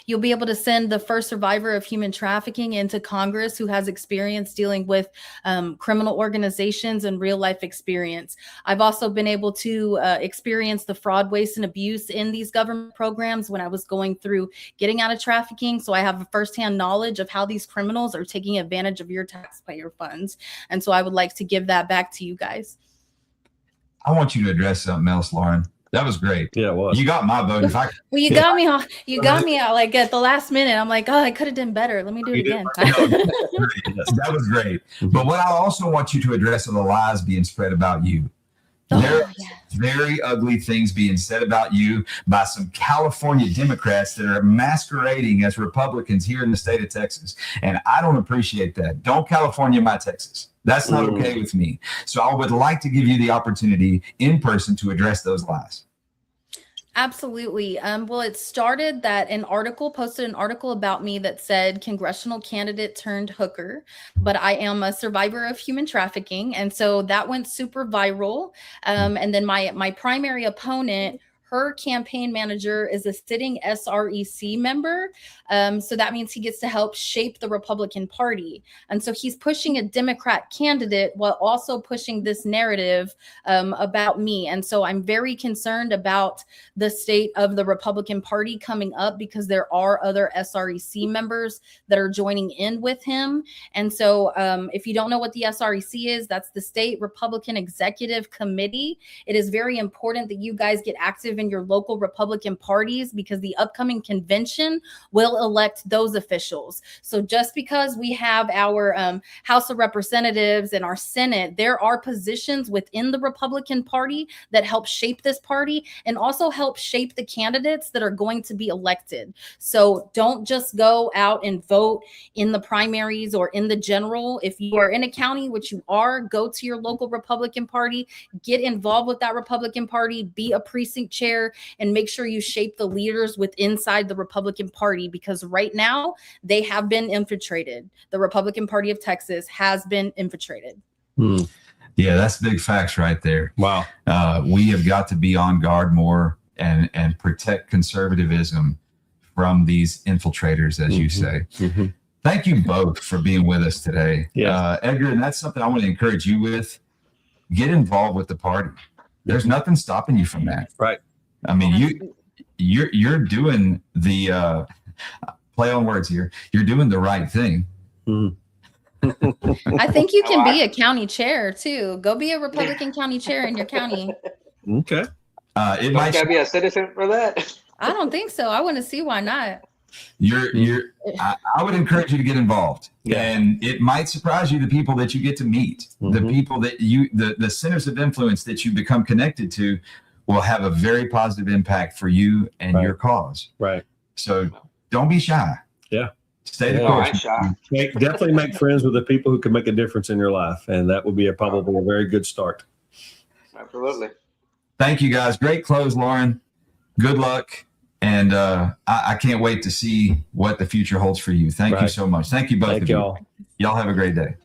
You'll be able to send the first survivor of human trafficking into Congress who has experience dealing with criminal organizations and real life experience. I've also been able to experience the fraud, waste, and abuse in these government programs when I was going through getting out of trafficking. So I have a firsthand knowledge of how these criminals are taking advantage of your taxpayer funds. And so I would like to give that back to you guys. I want you to address something else, Lauren. That was great. Yeah, it was. You got my vote. Well, you got me out like at the last minute. I'm like, oh, I could have done better. Let me do it again. That was great. But what I also want you to address are the lies being spread about you. There are very ugly things being said about you by some California Democrats that are masquerading as Republicans here in the state of Texas. And I don't appreciate that. Don't California my Texas. That's not okay with me. So I would like to give you the opportunity in person to address those lies. Absolutely. Well, it started that posted an article about me that said congressional candidate turned hooker, but I am a survivor of human trafficking. And so that went super viral. And then my primary opponent, her campaign manager, is a sitting SREC member. So that means he gets to help shape the Republican Party. And so he's pushing a Democrat candidate while also pushing this narrative about me. And so I'm very concerned about the state of the Republican Party coming up, because there are other SREC members that are joining in with him. And so if you don't know what the SREC is, that's the State Republican Executive Committee. It is very important that you guys get active in your local Republican parties, because the upcoming convention will elect those officials. So just because we have our House of Representatives and our Senate, there are positions within the Republican Party that help shape this party and also help shape the candidates that are going to be elected. So don't just go out and vote in the primaries or in the general. If you are in a county, which you are, go to your local Republican Party, get involved with that Republican Party, be a precinct chair, and make sure you shape the leaders inside the Republican Party, because right now they have been infiltrated. The Republican Party of Texas has been infiltrated. Yeah, that's big facts right there. Wow. We have got to be on guard more and protect conservatism from these infiltrators, as you say. Thank you both for being with us today. Edgar, and that's something I want to encourage you with. Get involved with the party. There's nothing stopping you from that. Right. I mean, you're doing the play on words here. You're doing the right thing. I think you can be a county chair too. Go be a Republican county chair in your county. Okay. It might be a citizen for that. I don't think so. I want to see why not. I would encourage you to get involved, and it might surprise you the people that you get to meet, the people that the centers of influence that you become connected to will have a very positive impact for you and your cause. Right. So don't be shy. Yeah. Stay the course. Definitely make friends with the people who can make a difference in your life, and that would be probably a very good start. Absolutely. Thank you, guys. Great close, Lauren. Good luck. And I can't wait to see what the future holds for you. Thank you so much. Thank you both of you. Y'all have a great day.